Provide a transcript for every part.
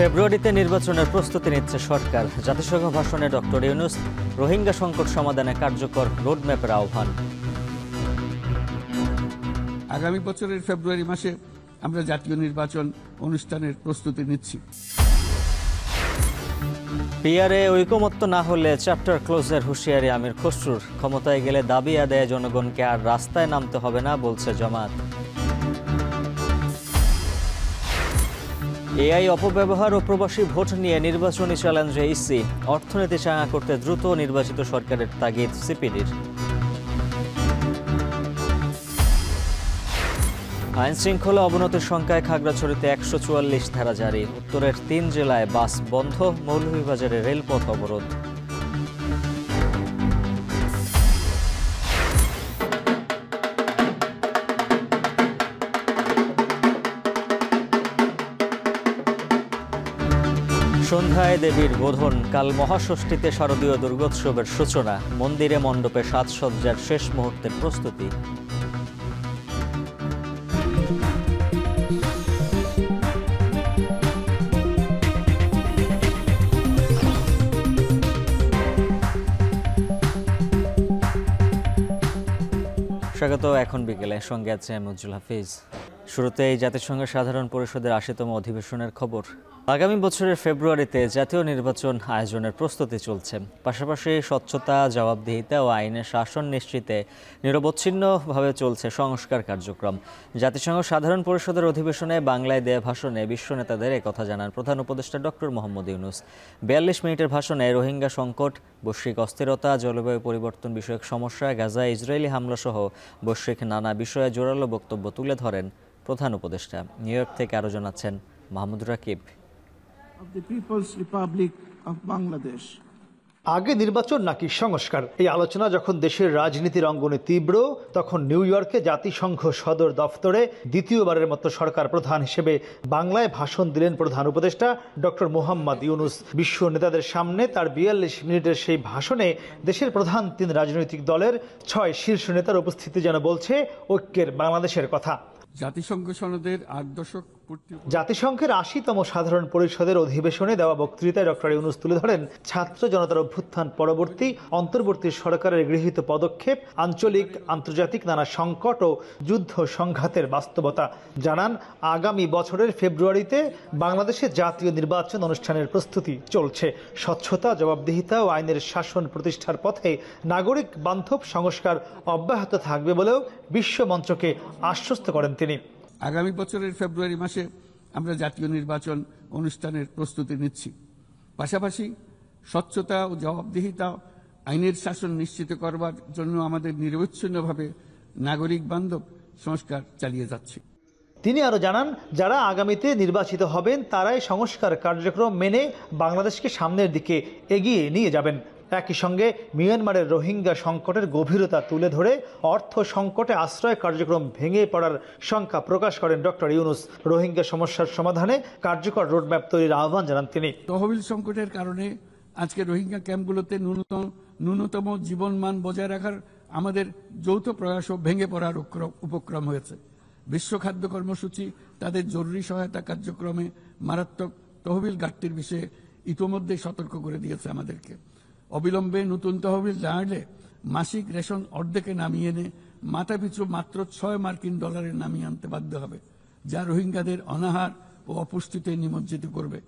ফেব্রুয়ারিতে নির্বাচনের প্রস্তুতি নিচ্ছে সরকার। জাতিসংঘ ভাষণে ডক্টর ইউনূস রোহিঙ্গা সংকট সমাধানে কার্যকর রোডম্যাপের আহ্বান। আগামী বছরের ফেব্রুয়ারি মাসে আমরা জাতীয় নির্বাচন অনুষ্ঠানের প্রস্তুতি নিচ্ছি। পিআরএ ঐকমত্য না হলে চ্যাপ্টার ক্লোজের হুঁশিয়ারি আমির খসরুর। ক্ষমতায় গেলে দাবি আদায়ে জনগণকে আর রাস্তায় নামতে হবে না বলছে জামাত। এআই অপব্যবহার ও প্রবাসী ভোট নিয়ে নির্বাচনী চ্যালেঞ্জে ইসি। অর্থনীতি চাঙা করতে দ্রুত নির্বাচিত সরকারের তাগিদ সিপিডির। আইন শৃঙ্খলা অবনতির শঙ্কায় খাগড়াছড়িতে ১৪৪ ধারা জারি। উত্তরের ৩ জেলায় বাস বন্ধ, মৌলভীবাজারে রেলপথ অবরোধ। সন্ধ্যায় দেবীর বোধন। কাল মহাষষ্ঠীতে শারদীয় দুর্গোৎসবের সূচনা। মন্দিরে মণ্ডপে সাজসজ্জার শেষ মুহূর্তের প্রস্তুতি। স্বাগত। এখন বিকেলে সঙ্গে আছে মুজ্জুল হাফিজ। শুরুতেই জাতিসংঘের সাধারণ পরিষদের ৮০তম অধিবেশনের খবর। আগামী বছরের ফেব্রুয়ারিতে জাতীয় নির্বাচন আয়োজনের প্রস্তুতি চলছে। পাশাপাশি স্বচ্ছতা, জবাবদিহিতা ও আইনের শাসন নিশ্চিতে নিরবচ্ছিন্নভাবে চলছে সংস্কার কার্যক্রম। জাতিসংঘ সাধারণ পরিষদের অধিবেশনে বাংলায় দেয়া ভাষণে বিশ্ব নেতাদের একথা জানান প্রধান উপদেষ্টা ডক্টর মোহাম্মদ ইউনূস। ৪২ মিনিটের ভাষণে রোহিঙ্গা সংকট, বৈশ্বিক অস্থিরতা, জলবায়ু পরিবর্তন বিষয়ক সমস্যা, গাজা ইসরায়েলি হামলাসহ বৈশ্বিক নানা বিষয়ে জোরালো বক্তব্য তুলে ধরেন প্রধান উপদেষ্টা। নিউ ইয়র্ক থেকে আরও জানাচ্ছেন মাহমুদ রাকিব। আগে নির্বাচন নাকি সংস্কার, এই আলোচনা যখন দেশের রাজনীতির অঙ্গনে তীব্র, তখন নিউ ইয়র্কে জাতিসংঘ সদর দফতরে দ্বিতীয়বারের মতো সরকার প্রধান হিসেবে বাংলায় ভাষণ দিলেন প্রধান উপদেষ্টা ডক্টর মোহাম্মদ ইউনূস। বিশ্ব নেতাদের সামনে তার ৪২ মিনিটের সেই ভাষণে দেশের প্রধান ৩ রাজনৈতিক দলের ৬ শীর্ষ নেতার উপস্থিতি যেন বলছে ঐক্যের বাংলাদেশের কথা। জাতিসংঘ সনদের ৮ দশক পূর্তি। জাতিসংঘের ৮০তম সাধারণ পরিষদের অধিবেশনে দেওয়া বক্তৃতায় ডক্টর ইউনূস তুলে ধরেন ছাত্র জনতার অভ্যুত্থান পরবর্তী অন্তর্বর্তী সরকারের গৃহীত পদক্ষেপ, আঞ্চলিক আন্তর্জাতিক নানা সংকট ও যুদ্ধ সংঘাতের বাস্তবতা। জানান আগামী বছরের ফেব্রুয়ারিতে বাংলাদেশে জাতীয় নির্বাচন অনুষ্ঠানের প্রস্তুতি চলছে। স্বচ্ছতা, জবাবদিহিতা ও আইনের শাসন প্রতিষ্ঠার পথে নাগরিক বান্ধব সংস্কার অব্যাহত থাকবে বলেও বিশ্ব মঞ্চকে আশ্বস্ত করেন তিনি। আগামী বছরের ফেব্রুয়ারি মাসে আমরা জাতীয় নির্বাচন অনুষ্ঠানের প্রস্তুতি নিচ্ছি। পাশাপাশি স্বচ্ছতা ও জবাবদিহিতা, আইনের শাসন নিশ্চিত করবার জন্য আমাদের নিরবচ্ছিন্নভাবে নাগরিক বান্ধব সংস্কার চালিয়ে যাচ্ছি। তিনি আরও জানান, যারা আগামীতে নির্বাচিত হবেন তারাই সংস্কার কার্যক্রম মেনে বাংলাদেশকে সামনের দিকে এগিয়ে নিয়ে যাবেন। একই সঙ্গে মিয়ানমারের রোহিঙ্গা সংকটের গভীরতা তুলে ধরে অর্থ সংকটে আশ্রয় কার্যক্রম ভেঙে পড়ার শঙ্কা প্রকাশ করেন ডক্টর ইউনূস। রোহিঙ্গা সমস্যার সমাধানে কার্যকর রোডম্যাপ তৈরির আহ্বান জানান তিনি। তহবিল সংকটের কারণে আজকে রোহিঙ্গা ক্যাম্পগুলোতে ন্যূনতম জীবনমান বজায় রাখার আমাদের যৌথ প্রয়াসও ভেঙে পড়ার উপক্রম হয়েছে। বিশ্ব খাদ্য কর্মসূচি তাদের জরুরি সহায়তা কার্যক্রমে মারাত্মক তহবিল ঘাটতির বিষয়ে ইতোমধ্যে সতর্ক করে দিয়েছে আমাদেরকে। অবিলম্বে নতুন তহবিল জানালে মাসিক রেশন অর্ধেকে নামিয়ে এনে মাথাপিছু মাত্র $6 নামিয়ে আনতে বাধ্য হবে, যা রোহিঙ্গাদের অনাহার ও অপুষ্টিতে নিমজ্জিত করবে।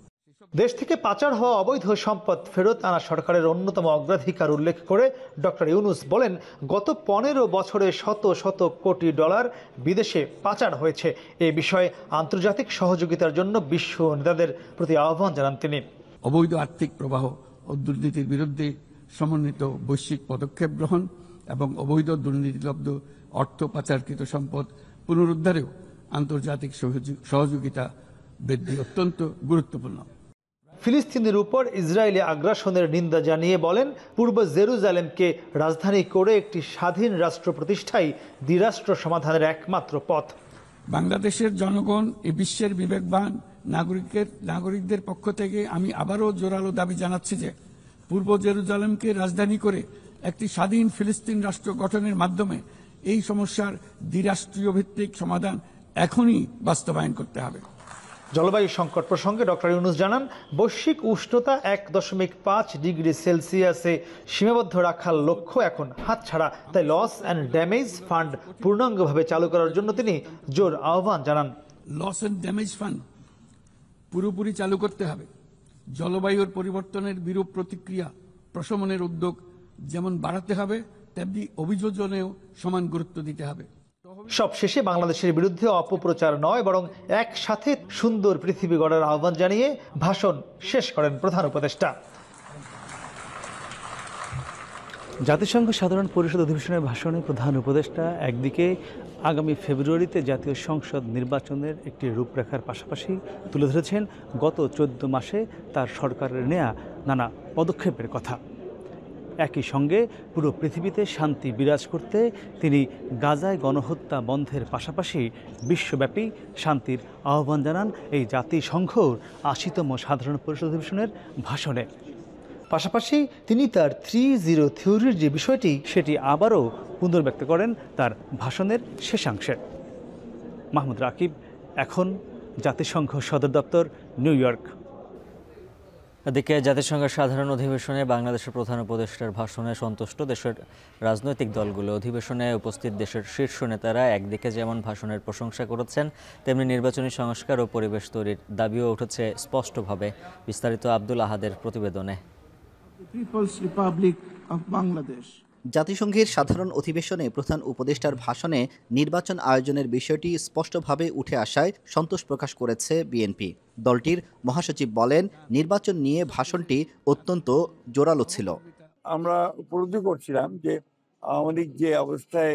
দেশ থেকে পাচার হওয়া অবৈধ সম্পদ ফেরত আনা সরকারের অন্যতম অগ্রাধিকার উল্লেখ করে ডক্টর ইউনূস বলেন, গত ১৫ বছরে শত শত কোটি ডলার বিদেশে পাচার হয়েছে। এ বিষয়ে আন্তর্জাতিক সহযোগিতার জন্য বিশ্ব নেতাদের প্রতি আহ্বান জানান তিনি। অবৈধ আর্থিক প্রবাহ ও দুর্নীতির বিরুদ্ধে সমন্বিত বৈশ্বিক পদক্ষেপ গ্রহণ এবং অবৈধ দুর্নীতিলব্ধ অর্থ পাচারকৃত সম্পদ পুনরুদ্ধারেও আন্তর্জাতিক সহযোগিতা বৃদ্ধি অত্যন্ত গুরুত্বপূর্ণ। ফিলিস্তিনের উপর ইসরায়েলি আগ্রাসনের নিন্দা জানিয়ে বলেন, পূর্ব জেরুজালেমকে রাজধানী করে একটি স্বাধীন রাষ্ট্র প্রতিষ্ঠাই দ্বিরাষ্ট্র সমাধানের একমাত্র পথ। বাংলাদেশের জনগণ এই বিশ্বের বিবেকবান নাগরিকদের পক্ষ থেকে আমি আবারও জোরালো দাবি জানাচ্ছি যে পূর্ব জেরুজালেমকে রাজধানী করে একটি স্বাধীন ফিলিস্তিন রাষ্ট্র গঠনের মাধ্যমে এই সমস্যার দ্বিরাষ্ট্রীয় ভিত্তিক সমাধান এখনই বাস্তবায়ন করতে হবে। জলবায়ু সংকট প্রসঙ্গে ডক্টর ইউনূস জানান, বৈশ্বিক উষ্ণতা 1.5 ডিগ্রি সেলসিয়াসে সীমাবদ্ধ রাখার লক্ষ্য এখন হাতছাড়া। তাই লস অ্যান্ড ড্যামেজ ফান্ড পূর্ণাঙ্গভাবে চালু করার জন্য তিনি জোর আহ্বান জানান। লস অ্যান্ড ড্যামেজ ফান্ড পুরোপুরি চালু করতে হবে। জলবায়ুর পরিবর্তনের বিরূপ প্রতিক্রিয়া প্রশমনের উদ্যোগ যেমন বাড়াতে হবে, তেমনি অভিযোজনেও সমান গুরুত্ব দিতে হবে। সবশেষে বাংলাদেশের বিরুদ্ধে অপপ্রচার নয়, বরং একসাথে সুন্দর পৃথিবী গড়ার আহ্বান জানিয়ে ভাষণ শেষ করেন প্রধান উপদেষ্টা। জাতিসংঘ সাধারণ পরিষদ অধিবেশনের ভাষণে প্রধান উপদেষ্টা একদিকে আগামী ফেব্রুয়ারিতে জাতীয় সংসদ নির্বাচনের একটি রূপরেখার পাশাপাশি তুলে ধরেছেন গত 14 মাসে তার সরকারের নেয়া নানা পদক্ষেপের কথা। একই সঙ্গে পুরো পৃথিবীতে শান্তি বিরাজ করতে তিনি গাজায় গণহত্যা বন্ধের পাশাপাশি বিশ্বব্যাপী শান্তির আহ্বান জানান এই জাতিসংঘর 80তম সাধারণ পরিষদ অধিবেশনের ভাষণে। পাশাপাশি তিনি তার 3-0 থিওরির যে বিষয়টি সেটি আবারও পুনর্ব্যক্ত করেন তার ভাষণের শেষাংশে। মাহমুদ রাকিব, এখন জাতিসংঘ সদর দপ্তর, নিউ ইয়র্ক। এদিকে জাতিসংঘের সাধারণ অধিবেশনে বাংলাদেশের প্রধান উপদেষ্টার ভাষণে সন্তুষ্ট দেশের রাজনৈতিক দলগুলো। অধিবেশনে উপস্থিত দেশের শীর্ষ নেতারা একদিকে যেমন ভাষণের প্রশংসা করেছেন, তেমনি নির্বাচনী সংস্কার ও পরিবেশ তৈরির দাবিও উঠেছে স্পষ্টভাবে। বিস্তারিত আব্দুল আহাদের প্রতিবেদনে। জাতিসংঘের সাধারণ অধিবেশনে প্রধান উপদেষ্টার ভাষণে নির্বাচন আয়োজনের বিষয়টি স্পষ্টভাবে উঠে আসায় সন্তোষ প্রকাশ করেছে বিএনপি। দলটির মহাসচিব বলেন, নির্বাচন নিয়ে ভাষণটি অত্যন্ত জোরালো ছিল। আমরা উপলব্ধি করছিলাম যে আওয়ামী লীগ যে অবস্থায়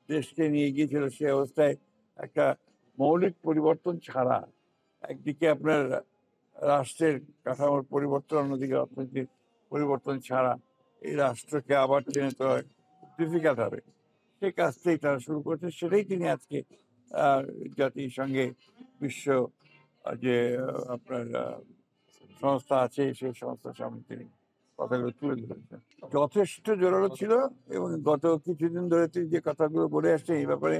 দেশকে নিয়ে গিয়েছিল, সে অবস্থায় একটা মৌলিক পরিবর্তন ছাড়া, একদিকে আপনার রাষ্ট্রের কাঠামোর পরিবর্তন, অন্যদিকে অর্থনৈতিক পরিবর্তন ছাড়া এই রাষ্ট্রকে আবার টেনে তোলা ডিফিকাল্ট হবে। সেই কাজটাই তারা শুরু করছে। সেটাই তিনি আজকে জাতিসংঘে বিশ্ব যে আপনার সংস্থা আছে, সেই সংস্থার সামনে তিনি কথাগুলো তুলে ধরেছেন। যথেষ্ট জোরালো ছিল এবং গত কিছুদিন ধরে তিনি যে কথাগুলো বলে আসছে, এই ব্যাপারে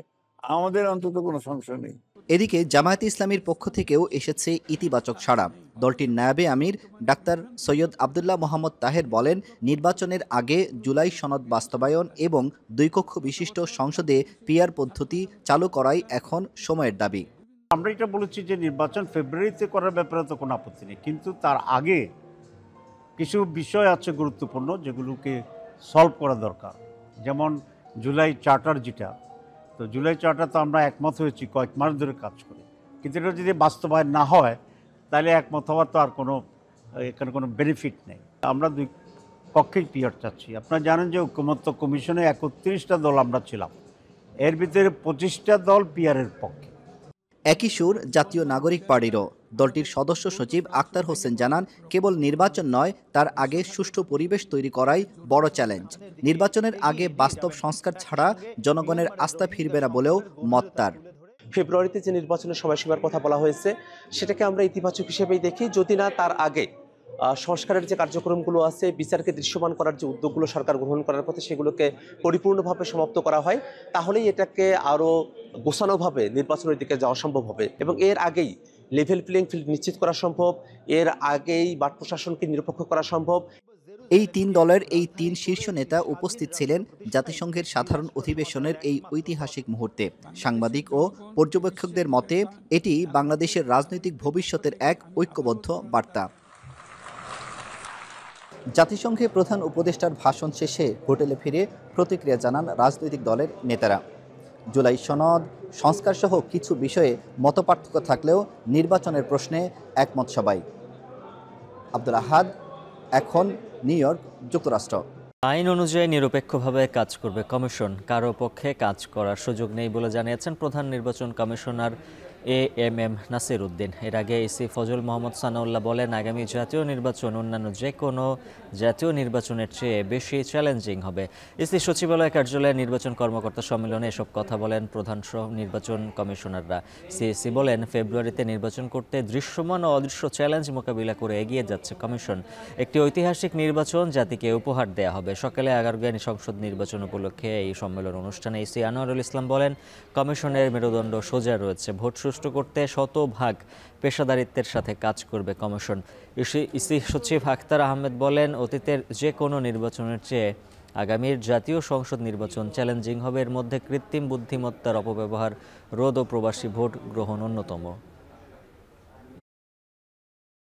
আমাদের অন্তত কোনো সংশয় নেই। এদিকে জামায়াতে ইসলামীর পক্ষ থেকেও এসেছে ইতিবাচক সাড়া। দলটির নায়েবে আমির ডাক্তার সৈয়দ আবদুল্লাহ মোহাম্মদ তাহের বলেন, নির্বাচনের আগে জুলাই সনদ বাস্তবায়ন এবং 2 কক্ষ বিশিষ্ট সংসদে পিআর পদ্ধতি চালু করাই এখন সময়ের দাবি। আমরা এটা বলেছি যে নির্বাচন ফেব্রুয়ারিতে করার ব্যাপারে তো কোনো আপত্তি নেই, কিন্তু তার আগে কিছু বিষয় আছে গুরুত্বপূর্ণ, যেগুলোকে সলভ করা দরকার। যেমন জুলাই চার্টার, যেটা তো জুলাই চার্টার তো আমরা একমত হয়েছি কয়েক মাস ধরে কাজ করে, কিন্তু এটা যদি বাস্তবায়ন না হয় তাহলে একমত হওয়ার তো আর এখানে কোনো বেনিফিট নেই। আমরা 2 পক্ষেই পিআর চাচ্ছি। আপনারা জানেন যে ঐকমত্য কমিশনে 31টা দল আমরা ছিলাম, এর ভিতরে 25টা দল পিআরের পক্ষে। একই সুর জাতীয় নাগরিক পার্টিরও। দলটির সদস্য সচিব আক্তার হোসেন জানান, কেবল নির্বাচন নয়, তার আগে সুষ্ঠু পরিবেশ তৈরি করাই বড় চ্যালেঞ্জ। নির্বাচনের আগে বাস্তব সংস্কার ছাড়া জনগণের আস্থা ফিরবে না বলেও মত তার। ফেব্রুয়ারিতে যে নির্বাচনের সময়সীমার কথা বলা হয়েছে, সেটাকে আমরা ইতিবাচক হিসেবেই দেখি, যদি না তার আগে সংস্কারের যে কার্যক্রমগুলো আছে, বিচারকে দৃশ্যমান করার যে উদ্যোগগুলো সরকার গ্রহণ করার পথে, সেগুলোকে পরিপূর্ণভাবে সমাপ্ত করা হয়, তাহলেই এটাকে আরও গোছানোভাবে নির্বাচনের দিকে যাওয়া সম্ভব হবে। এবং এর আগেই লেভেল প্লেইং ফিল্ড নিশ্চিত করা সম্ভব, এর আগেই বাট প্রশাসনকে নিরপেক্ষ করা সম্ভব। এই 3 দলের এই 3 শীর্ষ নেতা উপস্থিত ছিলেন জাতিসংঘের সাধারণ অধিবেশনের এই ঐতিহাসিক মুহূর্তে। সাংবাদিক ও পর্যবেক্ষকদের মতে এটি বাংলাদেশের রাজনৈতিক ভবিষ্যতের এক ঐক্যবদ্ধ বার্তা। জাতিসংঘে প্রধান উপদেষ্টার ভাষণ শেষে হোটেলে ফিরে প্রতিক্রিয়া জানান রাজনৈতিক দলের নেতারা। জুলাই সনদ সংস্কার সহ কিছু বিষয়ে মতপার্থক্য থাকলেও নির্বাচনের প্রশ্নে একমত সবাই। আব্দুল আহাদ, এখন নিউ ইয়র্ক, যুক্তরাষ্ট্র। আইন অনুযায়ী নিরপেক্ষভাবে কাজ করবে কমিশন, কারো পক্ষে কাজ করার সুযোগ নেই বলে জানিয়েছেন প্রধান নির্বাচন কমিশনার AMM নাসির উদ্দিন। এর আগে ইসি ফজল মোহাম্মদ সানাউল্লাহ বলেন, আগামী জাতীয় নির্বাচন অন্যান্য যে কোনো জাতীয় নির্বাচনের চেয়ে বেশি চ্যালেঞ্জিং হবে। ইসি সচিবালয় কার্যালয়ে নির্বাচন কর্মকর্তা সম্মেলনে এসব কথা বলেন প্রধান নির্বাচন কমিশনাররা। সিইসি বলেন, ফেব্রুয়ারিতে নির্বাচন করতে দৃশ্যমান ও অদৃশ্য চ্যালেঞ্জ মোকাবিলা করে এগিয়ে যাচ্ছে কমিশন। একটি ঐতিহাসিক নির্বাচন জাতিকে উপহার দেয়া হবে। সকালে 11 সংসদ নির্বাচন উপলক্ষে এই সম্মেলন অনুষ্ঠানে ইসি আনোয়ারুল ইসলাম বলেন, কমিশনের মেরুদণ্ড সোজা রয়েছে। ভোট সন্তুষ্ট করতে শতভাগ পেশাদারিত্বের সাথে কাজ করবে কমিশন। ইসি সচিব আখতার আহমেদ বলেন, অতীতের যে কোনো নির্বাচনের চেয়ে আগামীর জাতীয় সংসদ নির্বাচন চ্যালেঞ্জিং হবে। এর মধ্যে কৃত্রিম বুদ্ধিমত্তার অপব্যবহার রোধ ও প্রবাসী ভোট গ্রহণ অন্যতম।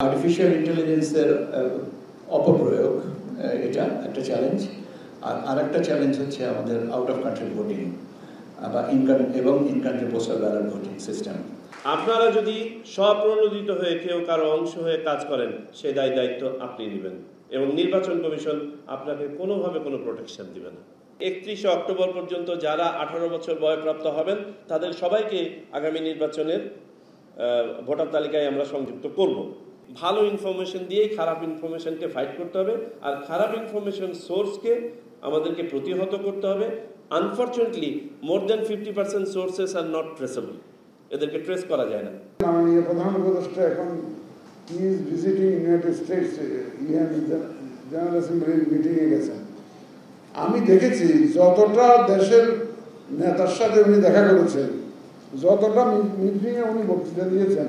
আর্টিফিশিয়াল ইন্টেলিজেন্সের অপপ্রয়োগ এটা একটা চ্যালেঞ্জ। আর একটা চ্যালেঞ্জ হচ্ছে আমাদের আউট অফ কান্ট্রি ভোটিং বা in country postal ballot voting system. আপনারা যদি স্বপ্রণোদিত হয়ে কেউ কারো অংশ হয়ে কাজ করেন, সেই দায়িত্ব আপনি নেবেন এবং নির্বাচন কমিশন আপনাকে কোনোভাবে কোনো প্রোটেকশন দিবে না। 31 অক্টোবর পর্যন্ত যারা 18 বছর বয়প্রাপ্ত হবেন তাদের সবাইকে আগামী নির্বাচনের ভোটার তালিকায় আমরা সংযুক্ত করব। ভালো ইনফরমেশন দিয়েই খারাপ ইনফরমেশনকে ফাইট করতে হবে, আর খারাপ ইনফরমেশন সোর্সকে আমাদেরকে প্রতিহত করতে হবে। Unfortunately more than 50% sources are not traceable, এদেরকে ট্রেস করা যায় না। মাননীয় প্রধান উপদেষ্টা এখন he is visiting United States, general অ্যাসেম্বলির মিটিংয়ে গেছেন। আমি দেখেছি যতটা দেশের নেতার সাথে উনি দেখা করেছেন, যতটা মিটিংয়ে উনি বক্তৃতা দিয়েছেন,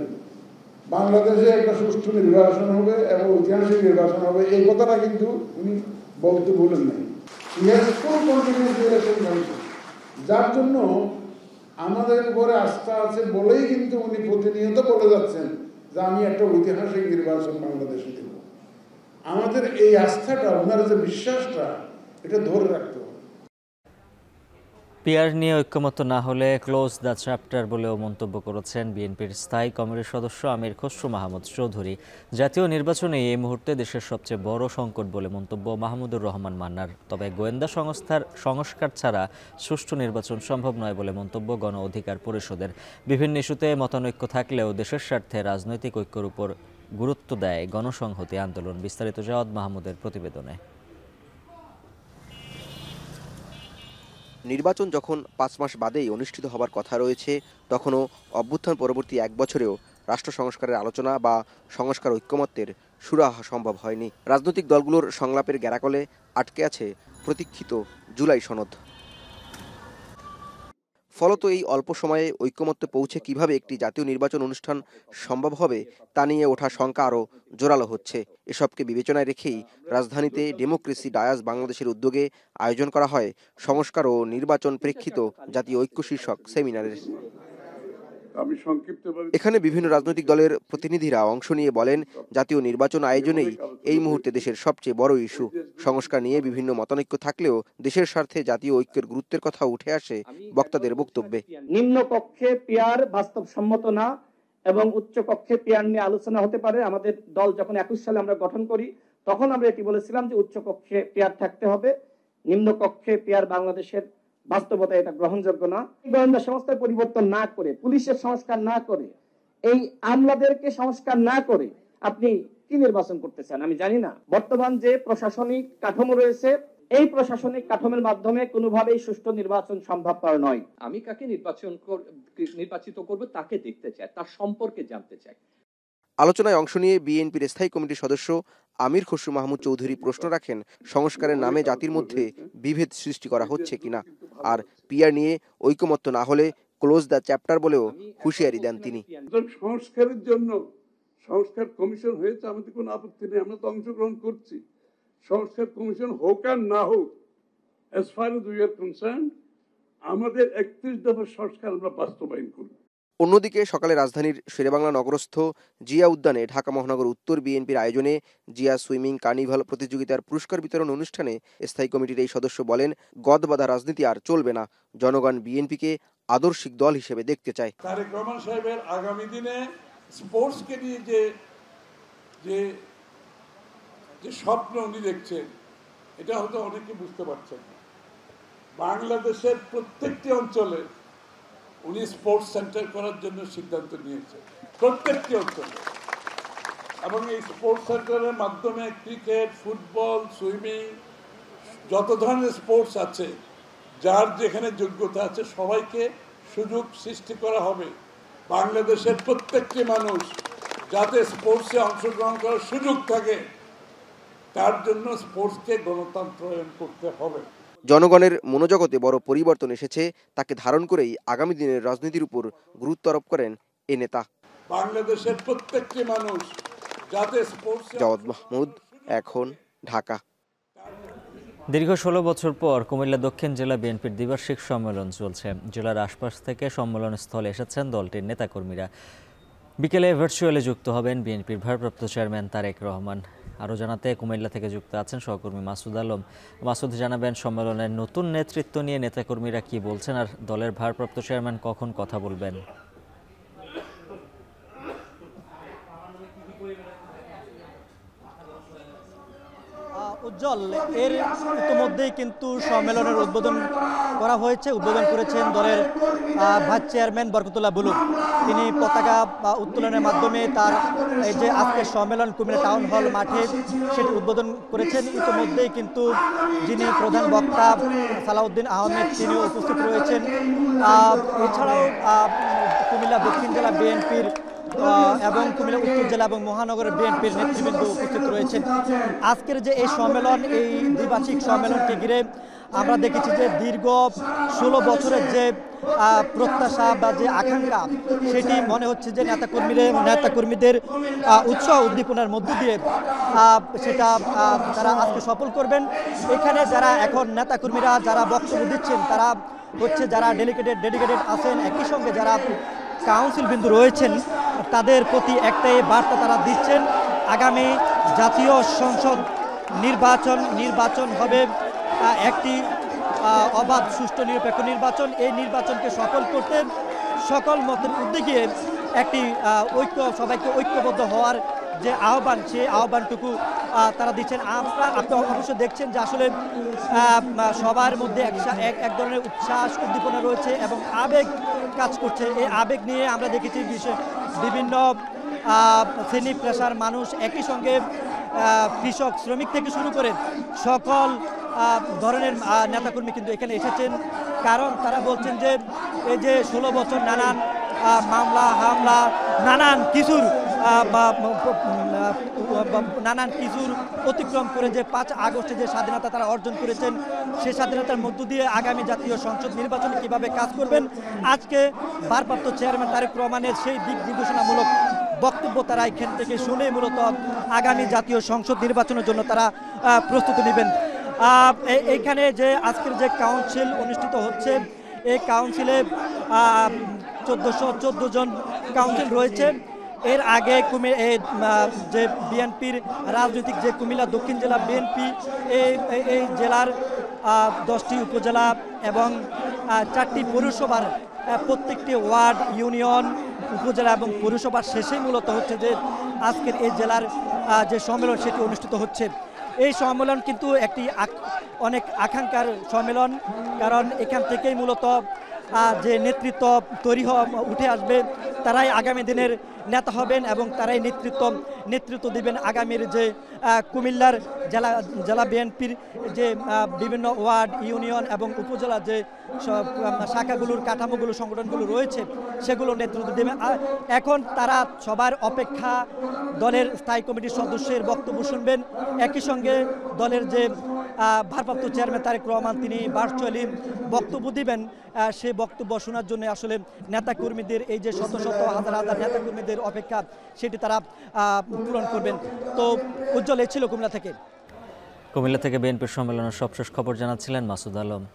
বাংলাদেশে একটা সুষ্ঠু নির্বাচন হবে এবং ঐতিহাসিক নির্বাচন হবে, এই কথাটা কিন্তু উনি বলতে বলেন নাই। যার জন্য আমাদের উপরে আস্থা আছে বলেই কিন্তু উনি প্রতিনিয়ত বলে যাচ্ছেন যে আমি একটা ঐতিহাসিক নির্বাচন বাংলাদেশে দেব। আমাদের এই আস্থাটা, ওনার যে বিশ্বাসটা, এটা ধরে রাখতে হবে। পিআর নিয়ে ঐক্যমত্য না হলে ক্লোজ দ্য চ্যাপ্টার বলেও মন্তব্য করেছেন বিএনপির স্থায়ী কমিটির সদস্য আমির খসরু মাহমুদ চৌধুরী। জাতীয় নির্বাচনে এই মুহূর্তে দেশের সবচেয়ে বড় সংকট বলে মন্তব্য মাহমুদুর রহমান মান্নার। তবে গোয়েন্দা সংস্থার সংস্কার ছাড়া সুষ্ঠু নির্বাচন সম্ভব নয় বলে মন্তব্য গণ অধিকার পরিষদের। বিভিন্ন ইস্যুতে মতানৈক্য থাকলেও দেশের স্বার্থে রাজনৈতিক ঐক্যের উপর গুরুত্ব দেয় গণসংহতি আন্দোলন। বিস্তারিত জাওয়াদ মাহমুদের প্রতিবেদনে। নির্বাচন যখন 5 মাস বাদেই অনুষ্ঠিত হবার কথা রয়েছে, তখনও অভ্যুত্থান পরবর্তী 1 বছরেও রাষ্ট্র সংস্কারের আলোচনা বা সংস্কার ঐক্যমত্যের সুরাহা সম্ভব হয়নি। রাজনৈতিক দলগুলোর সংলাপের গ্যারাকলে আটকে আছে প্রতীক্ষিত জুলাই সনদ। ফলত এই অল্প সময়ে ঐক্যমত্যে পৌঁছে কিভাবে একটি জাতীয় নির্বাচন অনুষ্ঠান সম্ভব হবে তা নিয়ে ওঠা শঙ্কা আরও জোরালো হচ্ছে। এসবকে বিবেচনায় রেখেই রাজধানীতে ডেমোক্রেসি ডায়াস বাংলাদেশের উদ্যোগে আয়োজন করা হয় সংস্কার ও নির্বাচন প্রেক্ষিত জাতীয় ঐক্য শীর্ষক সেমিনারের। এখানে বিভিন্ন রাজনৈতিক দলের প্রতিনিধিরা অংশ নিয়ে বলেন, জাতীয় নির্বাচন আয়োজনেই এই মুহূর্তে দেশের সবচেয়ে বড় ইস্যু। সংস্কার নিয়ে বিভিন্ন মতানৈক্য থাকলেও দেশের স্বার্থে জাতীয় ঐক্যের গুরুত্বের কথা উঠে আসে বক্তাদের বক্তব্যে। নিম্ন কক্ষে পিআর বাস্তবসম্মত না এবং উচ্চ কক্ষে পিআর নিয়ে আলোচনা হতে পারে। আমাদের দল যখন 21 সালে আমরা গঠন করি তখন আমরা এটি বলেছিলাম যে উচ্চ কক্ষে পিআর থাকতে হবে, নিম্ন কক্ষে পিআর বাংলাদেশের বাস্তবতা এটা গ্রহণযোগ্য না। গোয়েন্দা সংস্থার পরিবর্তন না করে, পুলিশের সংস্কার না করে, এই আমলাদেরকে সংস্কার না করে আপনি কি নির্বাচন করতে চান আমি জানি না। বর্তমান যে প্রশাসনিক কাঠামো রয়েছে, এই প্রশাসনিক কাঠামোর মাধ্যমে কোনোভাবেই সুষ্ঠু নির্বাচন সম্ভবপর নয়। আমি কাকে নির্বাচিত করব তাকে দেখতে চাই, তার সম্পর্কে জানতে চাই। আলোচনায় অংশ নিয়ে বিএনপির স্থায়ী কমিটির সদস্য আমির খসরু মাহমুদ চৌধুরী প্রশ্ন রাখেন, সংস্কারের নামে জাতির মধ্যে বিভেদ সৃষ্টি করা হচ্ছে কিনা। আর পিআর নিয়ে ঐকমত্য না হলে ক্লোজ দ্য চ্যাপ্টার বলেও হুঁশিয়ারি দেন তিনি। সংস্কারের জন্য সংস্কার কমিশন হয়েছে, আমাদের কোনো আপত্তি নেই, আমরা তো অংশগ্রহণ করছি। সংস্কার কমিশন হোক আর না হোক, as far as we are concerned, আমাদের 31 দফার সংস্কার আমরা বাস্তবায়ন করব। অন্যদিকে সকালে রাজধানীর শেরেবাংলা নগরস্থ জিয়া উদ্যানে ঢাকা মহানগর উত্তর বিএনপির আয়োজনে জিয়া সুইমিং কার্নিভাল প্রতিযোগিতার পুরস্কার বিতরণ অনুষ্ঠানে স্থায়ী কমিটির এই সদস্য বলেন, গদবাঁধা রাজনীতি আর চলবে না, জনগণ বিএনপিকে আদর্শিক দল হিসেবে দেখতে চায়। তারেক রহমান সাহেবের আগামী দিনে স্পোর্টসকে নিয়ে যে স্বপ্ন উনি দেখছেন, এটা হয়তো অনেকে বুঝতে পারছেন না। বাংলাদেশের প্রত্যেকটি অঞ্চলে উনি স্পোর্টস সেন্টার করার জন্য সিদ্ধান্ত নিয়েছেন, প্রত্যেকটি অঞ্চলে। এবং এই স্পোর্টস সেন্টারের মাধ্যমে ক্রিকেট, ফুটবল, সুইমিং, যত ধরনের স্পোর্টস আছে, যার যেখানে যোগ্যতা আছে সবাইকে সুযোগ সৃষ্টি করা হবে। বাংলাদেশের প্রত্যেকটি মানুষ যাতে স্পোর্টসে অংশগ্রহণ করার সুযোগ থাকে, তার জন্য স্পোর্টসকে গণতন্ত্রায়ন করতে হবে। জনগণের মনোজগতে বড় পরিবর্তন এসেছে, তাকে ধারণ করেই আগামী দিনের রাজনীতির উপর গুরুত্ব আরোপ করেন এ নেতা। বাংলাদেশের প্রত্যেকটি মানুষ যাতে স্পোর্টস। জাওয়াদ মাহমুদ, এখন, ঢাকা। দীর্ঘ 16 বছর পর কুমিল্লা দক্ষিণ জেলা বিএনপির দ্বিবার্ষিক সম্মেলন চলছে। জেলার আশপাশ থেকে সম্মেলন স্থলে এসেছেন দলটির নেতাকর্মীরা। বিকেলে ভার্চুয়ালি যুক্ত হবেন বিএনপির ভারপ্রাপ্ত চেয়ারম্যান তারেক রহমান। আরও জানাতে কুমিল্লা থেকে যুক্ত আছেন সহকর্মী মাসুদ আলম। মাসুদ, জানাবেন সম্মেলনের নতুন নেতৃত্ব নিয়ে নেতাকর্মীরা কি বলছেন, আর দলের ভারপ্রাপ্ত চেয়ারম্যান কখন কথা বলবেন? উজ্জ্বল, এর ইতিমধ্যেই কিন্তু সম্মেলনের উদ্বোধন করা হয়েছে। উদ্বোধন করেছেন দলের ভাইস চেয়ারম্যান বরকতুল্লাহ বুলু। তিনি পতাকা উত্তোলনের মাধ্যমে তার এই যে আজকের সম্মেলন কুমিল্লা টাউন হল মাঠে সেটি উদ্বোধন করেছেন। ইতিমধ্যেই কিন্তু যিনি প্রধান বক্তা সালাউদ্দিন আহমেদ তিনিও উপস্থিত রয়েছেন। এছাড়াও কুমিল্লা দক্ষিণ জেলা বিএনপির এবং কুমিল্লা উত্তর জেলা এবং মহানগরের বিএনপির নেতৃবৃন্দ উপস্থিত রয়েছেন। আজকের যে এই সম্মেলন, এই দ্বিবার্ষিক সম্মেলনকে ঘিরে আমরা দেখেছি যে দীর্ঘ 16 বছরের যে প্রত্যাশা বা যে আকাঙ্ক্ষা, সেটি মনে হচ্ছে যে নেতাকর্মীদের উৎসাহ উদ্দীপনার মধ্য দিয়ে সেটা তারা আজকে সফল করবেন। এখানে যারা এখন নেতাকর্মীরা যারা বক্তব্য দিচ্ছেন তারা হচ্ছে যারা ডেডিকেটেড আছেন, একই সঙ্গে যারা কাউন্সিল বিন্দু রয়েছেন তাদের প্রতি একটাই বার্তা তারা দিচ্ছেন, আগামী জাতীয় সংসদ নির্বাচন হবে একটি অবাধ, সুষ্ঠু, নিরপেক্ষ নির্বাচন। এই নির্বাচনকে সফল করতে সকল মতের উদ্যোগে একটি সবাইকে ঐক্যবদ্ধ হওয়ার যে আহ্বান, সেই আহ্বানটুকু তারা দিচ্ছেন। আপনারা অবশ্যই দেখছেন যে আসলে সবার মধ্যে এক ধরনের উচ্ছ্বাস উদ্দীপনা রয়েছে এবং আবেগ কাজ করছে। এই আবেগ নিয়ে আমরা দেখেছি বিভিন্ন শ্রেণী পেশার মানুষ, একই সঙ্গে কৃষক, শ্রমিক থেকে শুরু করে সকল ধরনের নেতাকর্মী কিন্তু এখানে এসেছেন। কারণ তারা বলছেন যে এই যে 16 বছর নানান মামলা হামলা, নানান কিছুর অতিক্রম করে যে 5 আগস্টে যে স্বাধীনতা তারা অর্জন করেছেন, সেই স্বাধীনতার মধ্য দিয়ে আগামী জাতীয় সংসদ নির্বাচনে কিভাবে কাজ করবেন, আজকে ভারপ্রাপ্ত চেয়ারম্যান তারেক রহমানের সেই দিক নির্দেশনামূলক বক্তব্য তারা এখান থেকে শুনে মূলত আগামী জাতীয় সংসদ নির্বাচনের জন্য তারা প্রস্তুতি নেবেন। এইখানে যে আজকের যে কাউন্সিল অনুষ্ঠিত হচ্ছে, এই কাউন্সিলে 1414 জন কাউন্সিল রয়েছে। এর আগে যে বিএনপির রাজনৈতিক যে কুমিল্লা দক্ষিণ জেলা বিএনপি, এই জেলার 10টি উপজেলা এবং 4টি পৌরসভার প্রত্যেকটি ওয়ার্ড, ইউনিয়ন, উপজেলা এবং পৌরসভার শেষেই মূলত হচ্ছে যে আজকের এই জেলার যে সম্মেলন সেটি অনুষ্ঠিত হচ্ছে। এই সম্মেলন কিন্তু একটি অনেক আকাঙ্ক্ষার সম্মেলন, কারণ এখান থেকেই মূলত যে নেতৃত্ব তৈরি উঠে আসবে, তারাই আগামী দিনের নেতা হবেন এবং তারাই নেতৃত্ব দিবেন আগামীর যে কুমিল্লার জেলা বিএনপির যে বিভিন্ন ওয়ার্ড, ইউনিয়ন এবং উপজেলা যে শাখাগুলোর কাঠামোগুলো, সংগঠনগুলো রয়েছে, সেগুলো নেতৃত্ব দেবেন। এখন তারা সবার অপেক্ষা দলের স্থায়ী কমিটির সদস্যের বক্তব্য শুনবেন। একই সঙ্গে দলের যে ভারপ্রাপ্ত চেয়ারম্যান তারেক রহমান তিনি ভার্চুয়ালি বক্তব্য দিবেন। সেই বক্তব্য শোনার জন্য আসলে নেতাকর্মীদের, এই যে শত শত হাজার হাজার নেতাকর্মীদের অপেক্ষা, সেটি তারা পূরণ করবেন। তো উজ্জ্বল, এই ছিল কুমিল্লা থেকে বিএনপির সম্মেলনের সবশেষ খবর জানাচ্ছিলেন মাসুদ আলম।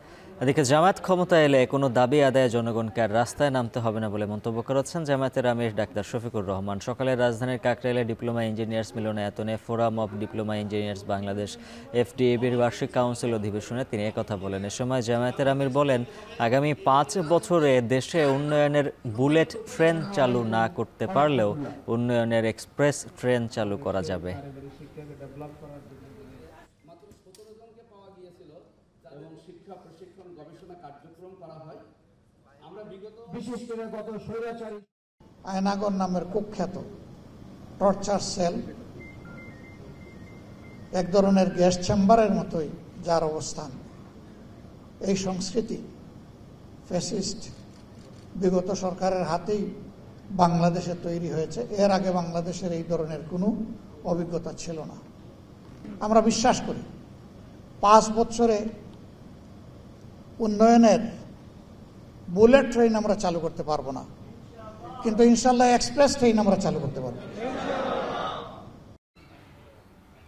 এদিকে জামায়াত ক্ষমতা এলে কোনো দাবি আদায়ে জনগণকে আর রাস্তায় নামতে হবে না বলে মন্তব্য করেছেন জামায়াতের আমির ডাক্তার শফিকুর রহমান। সকালে রাজধানীর কাকরাইলে ডিপ্লোমা ইঞ্জিনিয়ার্স মিলনায়তনে forum of diploma engineers Bangladesh FDAB-র বার্ষিক কাউন্সিল অধিবেশনে তিনি একথা বলেন। এ সময় জামায়াতের আমির বলেন, আগামী 5 বছরে দেশে উন্নয়নের বুলেট ট্রেন চালু না করতে পারলেও উন্নয়নের এক্সপ্রেস ট্রেন চালু করা যাবে। আয়নাগর নামের কুখ্যাত টর্চার সেল, এক ধরনের গ্যাস চেম্বারের মতোই যার অবস্থান, এই সংস্কৃতি ফ্যাসিস্ট বিগত সরকারের হাতেই বাংলাদেশে তৈরি হয়েছে। এর আগে বাংলাদেশের এই ধরনের কোনো অভিজ্ঞতা ছিল না। আমরা বিশ্বাস করি 5 বছরে উন্নয়নের বুলেট ট্রেন আমরা চালু করতে পারবো না, কিন্তু ইনশাল্লাহ এক্সপ্রেস ট্রেন আমরা চালু করতে পারবো।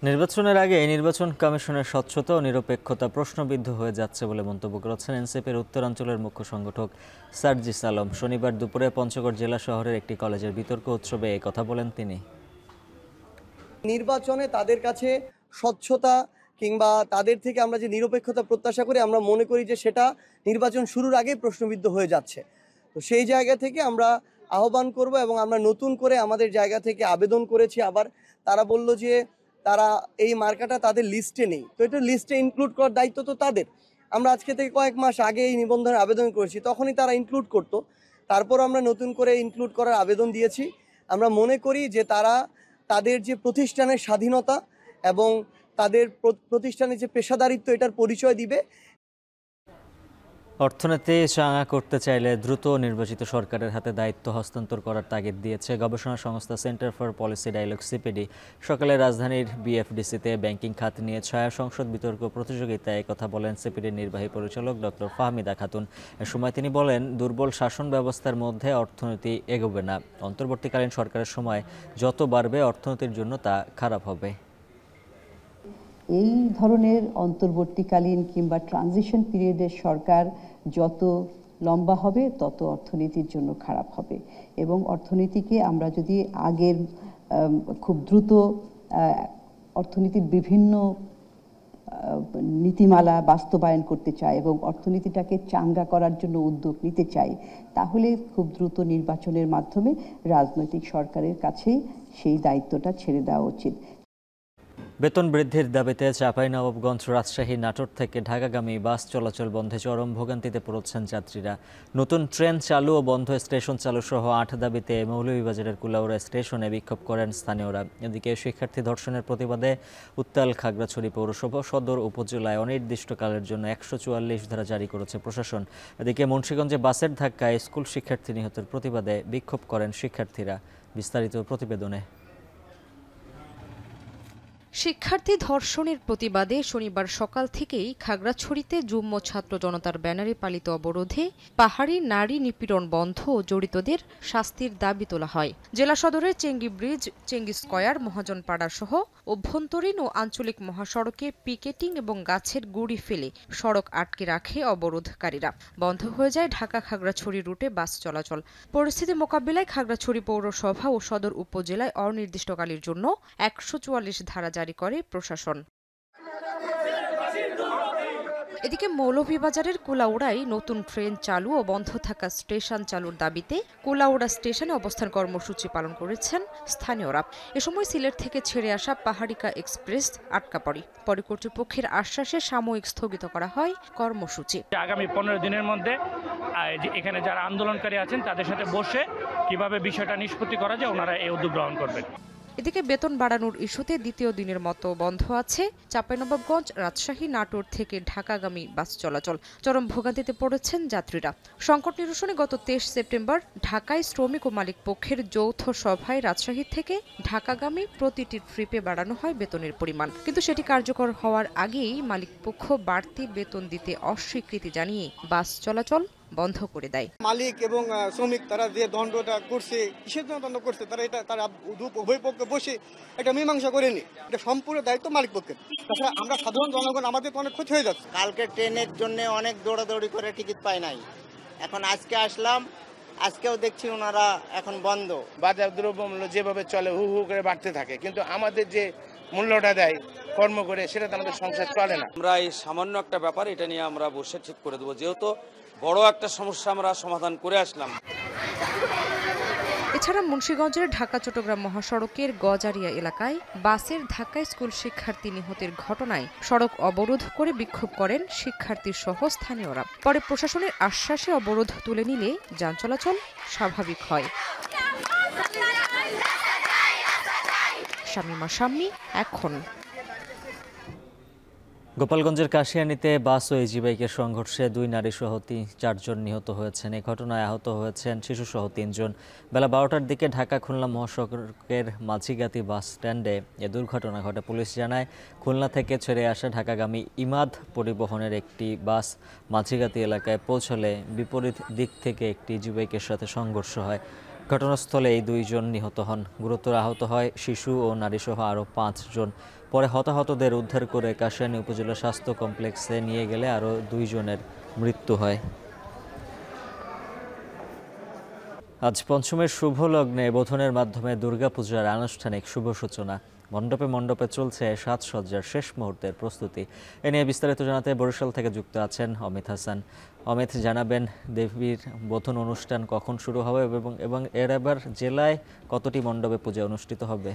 নির্বাচনের আগে নির্বাচন কমিশনের স্বচ্ছতা ও নিরপেক্ষতা প্রশ্নবিদ্ধ হয়ে যাচ্ছে বলে মন্তব্য করেছেন এনসিপির উত্তরাঞ্চলের মুখ্য সংগঠক সার্জিস আলম। শনিবার দুপুরে পঞ্চগড় জেলা শহরের একটি কলেজের বিতর্ক উৎসবে এই কথা বলেন তিনি। নির্বাচনে তাদের কাছে স্বচ্ছতা কিংবা তাদের থেকে আমরা যে নিরপেক্ষতা প্রত্যাশা করি, আমরা মনে করি যে সেটা নির্বাচন শুরুর আগেই প্রশ্নবিদ্ধ হয়ে যাচ্ছে। তো সেই জায়গা থেকে আমরা আহ্বান করব এবং আমরা নতুন করে আমাদের জায়গা থেকে আবেদন করেছি। আবার তারা বলল যে তারা এই মার্কাটা তাদের লিস্টে নেই, তো এটা লিস্টে ইনক্লুড করার দায়িত্ব তো তাদের। আমরা আজকে থেকে কয়েক মাস আগে এই নিবন্ধনের আবেদন করেছি, তখনই তারা ইনক্লুড করতো। তারপর আমরা নতুন করে ইনক্লুড করার আবেদন দিয়েছি। আমরা মনে করি যে তারা তাদের যে প্রতিষ্ঠানের স্বাধীনতা এবং তাদের প্রতিষ্ঠানের যে পেশাদারিত্ব, এটার পরিচয় দিবে। অর্থনীতি চাঙা করতে চাইলে দ্রুত নির্বাচিত সরকারের হাতে দায়িত্ব হস্তান্তর করার তাগিদ দিয়েছে গবেষণা সংস্থা centre for policy dialogue CPD. সকালে রাজধানীর বিএফডিসিতে ব্যাংকিং খাত নিয়ে ছায়া সংসদ বিতর্ক প্রতিযোগিতায় কথা বলেন সিপিডির নির্বাহী পরিচালক ডক্টর ফাহমিদা খাতুন। এ সময় তিনি বলেন, দুর্বল শাসন ব্যবস্থার মধ্যে অর্থনীতি এগোবে না। অন্তর্বর্তীকালীন সরকারের সময় যত বাড়বে অর্থনীতির জন্য তা খারাপ হবে। এই ধরনের অন্তর্বর্তীকালীন কিংবা ট্রানজিশন পিরিয়ডের সরকার যত লম্বা হবে তত অর্থনীতির জন্য খারাপ হবে। এবং অর্থনীতিকে আমরা যদি আগের খুব দ্রুত অর্থনীতির বিভিন্ন নীতিমালা বাস্তবায়ন করতে চাই এবং অর্থনীতিটাকে চাঙ্গা করার জন্য উদ্যোগ নিতে চাই, তাহলে খুব দ্রুত নির্বাচনের মাধ্যমে রাজনৈতিক সরকারের কাছেই সেই দায়িত্বটা ছেড়ে দেওয়া উচিত। বেতন বৃদ্ধির দাবিতে চাঁপাইনবাবগঞ্জ, রাজশাহী, নাটোর থেকে ঢাকাগামী বাস চলাচল বন্ধে চরম ভোগান্তিতে পড়েছেন যাত্রীরা। নতুন ট্রেন চালু ও বন্ধ স্টেশন চালু সহ 8 দাবিতে মৌলভীবাজারের কুলাউড়া স্টেশনে বিক্ষোভ করেন স্থানীয়রা। এদিকে শিক্ষার্থী ধর্ষণের প্রতিবাদে উত্তাল খাগড়াছড়ি পৌরসভা সদর উপজেলায় অনির্দিষ্টকালের জন্য 144 ধারা জারি করেছে প্রশাসন। এদিকে মুন্সিগঞ্জে বাসের ধাক্কায় স্কুল শিক্ষার্থী নিহতের প্রতিবাদে বিক্ষোভ করেন শিক্ষার্থীরা। বিস্তারিত প্রতিবেদনে। শিক্ষার্থী ধর্ষণের প্রতিবাদে শনিবার সকাল থেকেই খাগড়াছড়িতে যুগ্ম ছাত্র জনতার ব্যানারে পালিত অবরোধে পাহাড়ি নারী নিপীড়ন বন্ধ ও জড়িতদের শাস্তির দাবি তোলা হয়। জেলা সদরের Changi bridge, Changi square, Mahajanpara সহ অভ্যন্তরীণ ও আঞ্চলিক মহাসড়কে পিকেটিং এবং গাছের গুঁড়ি ফেলে সড়ক আটকে রাখে অবরোধকারীরা। বন্ধ হয়ে যায় ঢাকা খাগড়াছড়ি রুটে বাস চলাচল। পরিস্থিতি মোকাবিলায় খাগড়াছড়ি পৌরসভা ও সদর উপজেলায় অনির্দিষ্টকালের জন্য 144 ধারা জারি করে প্রশাসন। এদিকে মৌলভীবাজারের কুলাউড়ায় নতুন ট্রেন চালু ও বন্ধ থাকা স্টেশন চালুর দাবিতে কুলাউড়া স্টেশনে অবস্থান কর্মসূচি পালন করেছেন স্থানীয়রা। এ সময় সিলেট থেকে ছেড়ে আসা পাহাড়িকা এক্সপ্রেস আটকা পড়ে। পরে কর্তৃপক্ষের আশ্বাসে সাময়িক স্থগিত করা হয় কর্মসূচি। আগামী 15 দিনের মধ্যে এখানে যারা আন্দোলনকারী আছেন তাদের সাথে বসে কিভাবে বিষয়টা নিষ্পত্তি করা যায় ওনারা এই উদ্যোগ গ্রহণ করবেন। এদিকে বেতন বাড়ানোর ইস্যুতে দ্বিতীয় দিনের মতো বন্ধ আছে চাঁপাইনবাবগঞ্জ, রাজশাহী, নাটোর থেকে ঢাকাগামী বাস চলাচল। চরম ভোগান্তিতে পড়েছেন যাত্রীরা। সংকট নিরসনে গত 23 সেপ্টেম্বর ঢাকায় শ্রমিক ও মালিক পক্ষের যৌথ সভায় রাজশাহী থেকে ঢাকাগামী প্রতিটি ট্রিপে বাড়ানো হয় বেতনের পরিমাণ। কিন্তু সেটি কার্যকর হওয়ার আগেই মালিক পক্ষ বাড়তি বেতন দিতে অস্বীকৃতি জানিয়ে বাস চলাচল বন্ধ করে দেয়। মালিক এবং শ্রমিক তারা যে দণ্ডটা করছে, কিসের জন্য দণ্ড করছে, তারা উভয় পক্ষে বসে এটা মীমাংসা করেনি। এটা সম্পূর্ণ দায়িত্ব মালিক পক্ষের। তাছাড়া আমরা সাধারণ জনগণ, আমাদের তো অনেক ক্ষতি হয়ে যাচ্ছে। কালকে ট্রেনের জন্য অনেক দৌড়াদৌড়ি করে টিকিট পাই নাই, এখন আজকে আসলাম, আজকেও দেখছি ওনারা এখন বন্ধ। বাজার দ্রব্যমূল্য যেভাবে চলে হু হু করে বাড়তে থাকে, কিন্তু আমাদের যে মূল্যটা দেয় কর্ম করে সেটাতে আমাদের সংসার চলে না। আমরা এই সামান্য একটা ব্যাপার, এটা নিয়ে আমরা বসে ঠিক করে দেবো, যেহেতু বড় একটা সমস্যা আমরা সমাধান করে আসলাম। এছাড়া মুন্সিগঞ্জের ঢাকা চট্টগ্রাম মহাসড়কের গজারিয়া এলাকায় বাসের ধাক্কায় স্কুল শিক্ষার্থী নিহতের ঘটনায় সড়ক অবরোধ করে বিক্ষোভ করেন শিক্ষার্থী সহ স্থানীয়রা। পরে প্রশাসনের আশ্বাসে অবরোধ তুলে নিলে যান চলাচল স্বাভাবিক হয়। শামীমা শাম্মী, এখন। গোপালগঞ্জের কাশিয়ানীতে বাস ও ইজি বাইকের সংঘর্ষে 2 নারী সহ 4 জন নিহত হয়েছেন। এই ঘটনায় আহত হয়েছেন শিশুসহ 3 জন। বেলা 12টার দিকে ঢাকা খুলনা মহাসড়কের মাঝিগাতি বাস স্ট্যান্ডে এ দুর্ঘটনা ঘটে। পুলিশ জানায়, খুলনা থেকে ছেড়ে আসা ঢাকাগামী ইমাদ পরিবহনের একটি বাস মাঝিগাতি এলাকায় পৌঁছলে বিপরীত দিক থেকে একটি ইজি বাইকের সাথে সংঘর্ষ হয়। ঘটনাস্থলে এই 2 জন নিহত হন। গুরুতর আহত হয় শিশু ও নারীসহ আরও 5 জন। পরে হতাহতদের উদ্ধার করে কাশিয়ানী উপজেলা স্বাস্থ্য কমপ্লেক্সে নিয়ে গেলে আরও 2 জনের মৃত্যু হয়। আজ পঞ্চমের শুভ লগ্নে বোধনের মাধ্যমে দুর্গাপূজার আনুষ্ঠানিক শুভ সূচনা। মণ্ডপে মণ্ডপে চলছে সাজসজ্জার শেষ মুহূর্তের প্রস্তুতি। এ নিয়ে বিস্তারিত জানাতে বরিশাল থেকে যুক্ত আছেন অমিত হাসান। অমিত, জানাবেন দেবীর বোধন অনুষ্ঠান কখন শুরু হবে এবং এর এবার জেলায় কতটি মণ্ডপে পূজা অনুষ্ঠিত হবে?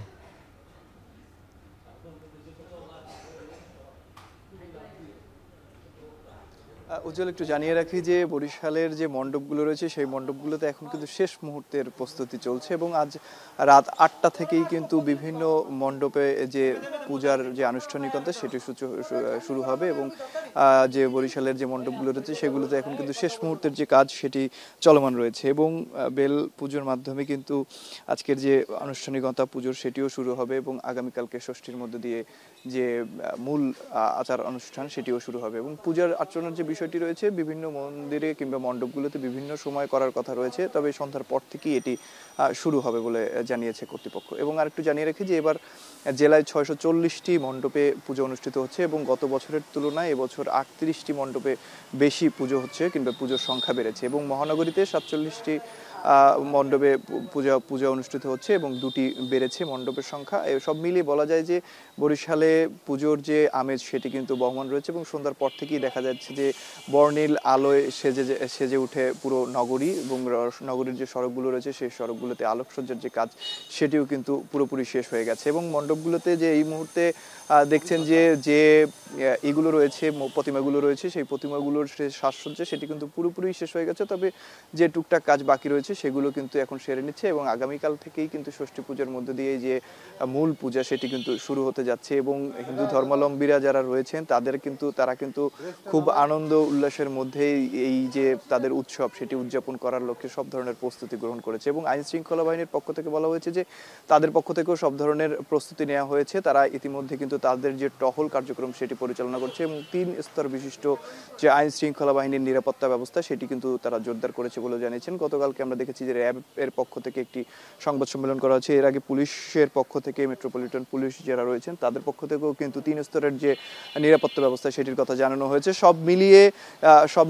উজ্জ্বল, একটু জানিয়ে রাখি যে বরিশালের যে মণ্ডপগুলো রয়েছে সেই মণ্ডপগুলোতে এখন কিন্তু শেষ মুহূর্তের প্রস্তুতি চলছে এবং আজ রাত 8টা থেকেই কিন্তু বিভিন্ন মণ্ডপে যে পূজার যে আনুষ্ঠানিকতা সেটি শুরু হবে এবং যে বরিশালের যে মণ্ডপগুলো রয়েছে সেগুলোতে এখন কিন্তু শেষ মুহূর্তের যে কাজ সেটি চলমান রয়েছে এবং বেল পুজোর মাধ্যমে কিন্তু আজকের যে আনুষ্ঠানিকতা পুজোর সেটিও শুরু হবে এবং আগামীকালকে ষষ্ঠীর মধ্যে দিয়ে যে মূল আচার অনুষ্ঠান সেটিও শুরু হবে এবং পূজার আচরণের যে বিষয়টি রয়েছে বিভিন্ন মন্দিরে কিংবা মণ্ডপগুলোতে বিভিন্ন সময় করার কথা রয়েছে, তবে সন্ধ্যার পর থেকেই এটি শুরু হবে বলে জানিয়েছে কর্তৃপক্ষ। এবং আরেকটু জানিয়ে রাখি যে এবার জেলায় 640টি মণ্ডপে পুজো অনুষ্ঠিত হচ্ছে এবং গত বছরের তুলনায় এবছর 38টি মণ্ডপে বেশি পুজো হচ্ছে কিংবা পুজোর সংখ্যা বেড়েছে এবং মহানগরীতে 47টি মণ্ডপে পূজা অনুষ্ঠিত হচ্ছে এবং 2টি বেড়েছে মণ্ডপের সংখ্যা। সব মিলিয়ে বলা যায় যে বরিশালে পুজোর যে আমেজ সেটি কিন্তু বহমান রয়েছে এবং সন্ধ্যার পর থেকেই দেখা যাচ্ছে যে বর্ণিল আলোয় সেজে উঠে পুরো নগরী এবং নগরীর যে সড়কগুলো রয়েছে সেই সড়কগুলোতে আলোকসজ্জার যে কাজ সেটিও কিন্তু পুরোপুরি শেষ হয়ে গেছে এবং মণ্ডপগুলোতে যে এই মুহূর্তে দেখছেন যে এগুলো রয়েছে, প্রতিমাগুলো রয়েছে, সেই প্রতিমাগুলোর সাজসজ্জা সেটি কিন্তু পুরোপুরি শেষ হয়ে গেছে, তবে যে টুকটাক কাজ বাকি রয়েছে সেগুলো কিন্তু এখন সেরে নিচ্ছে এবং আগামীকাল থেকেই কিন্তু ষষ্ঠী পূজার মধ্যে দিয়ে যে মূল পূজা সেটি কিন্তু শুরু হতে যাচ্ছে এবং হিন্দু ধর্মাবলম্বীরা যারা রয়েছেন তারা কিন্তু খুব আনন্দ উল্লাসের মধ্যেই এই যে তাদের উৎসব সেটি উদযাপন করার লক্ষ্যে সব ধরনের প্রস্তুতি গ্রহণ করেছে এবং আইন শৃঙ্খলা বাহিনীর পক্ষ থেকে বলা হয়েছে যে তাদের পক্ষ থেকেও সব ধরনের প্রস্তুতি নেওয়া হয়েছে। তারা ইতিমধ্যে কিন্তু তাদের যে টহল কার্যক্রম সেটি পরিচালনা করছে এবং 3 স্তর বিশিষ্ট যে আইন শৃঙ্খলা বাহিনীর নিরাপত্তা ব্যবস্থা সেটি কিন্তু তারা জোরদার করেছে বলে জানিয়েছেন। গতকালকে আমরা দেখেছি যে র্যাব এর পক্ষ থেকে একটি সংবাদ সম্মেলন করা হয়েছে। এর আগে পুলিশের পক্ষ থেকে মেট্রোপলিটন পুলিশ যারা রয়েছেন তাদের পক্ষ থেকেও কিন্তু 3 স্তরের যে নিরাপত্তা ব্যবস্থা সেটির কথা জানানো হয়েছে। সব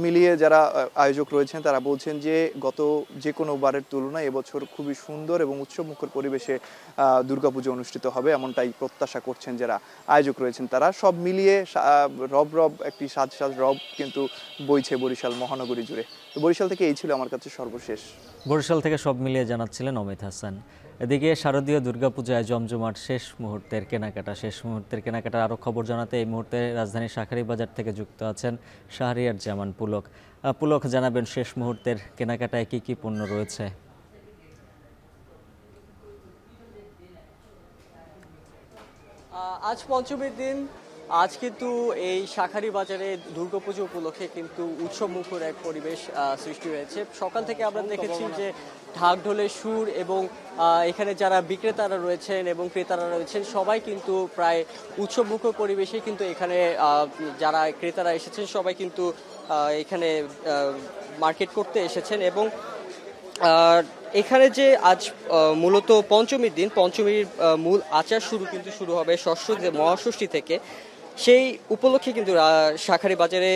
মিলিয়ে যারা আয়োজক রয়েছেন তারা বলছেন যে গত যে কোনো বারের তুলনায় এবছর খুবই সুন্দর এবং উৎসবমুখর পরিবেশে দুর্গাপুজো অনুষ্ঠিত হবে এমনটাই প্রত্যাশা করছেন যারা আয়োজক রয়েছেন। তারা সব মিলিয়ে রব একটি সাজ রব কিন্তু বইছে বরিশাল মহানগরী জুড়ে। তো বরিশাল থেকে এই ছিল আমার কাছে সর্বশেষ। বরিশাল থেকে সব মিলিয়ে জানাচ্ছিলেন অমিত হাসান। এদিকে শারদীয় দুর্গাপূজায় জমজমাট শেষ মুহূর্তের কেনাকাটা আরও খবর জানাতে এই মুহূর্তে রাজধানীর শাঁখারীবাজার থেকে যুক্ত আছেন শাহরিয়ার জামান পুলক। জানাবেন শেষ মুহূর্তের কেনাকাটায় কি কি পণ্য রয়েছে? আজ পঞ্চমীর দিন। আজ কিন্তু এই শাঁখারীবাজারে দুর্গাপুজো উপলক্ষে কিন্তু উৎসব মুখর এক পরিবেশ সৃষ্টি হয়েছে। সকাল থেকে আমরা দেখেছি যে ঢাক ঢোলের সুর এবং এখানে যারা বিক্রেতারা রয়েছেন এবং ক্রেতারা রয়েছেন সবাই কিন্তু প্রায় উৎসব মুখর পরিবেশে কিন্তু এখানে যারা ক্রেতারা এসেছেন সবাই কিন্তু এখানে মার্কেট করতে এসেছেন এবং এখানে যে আজ মূলত পঞ্চমীর দিন, পঞ্চমীর মূল আচার শুরু হবে মহাষষ্ঠী থেকে। সেই উপলক্ষে কিন্তু শাঁখারীবাজারে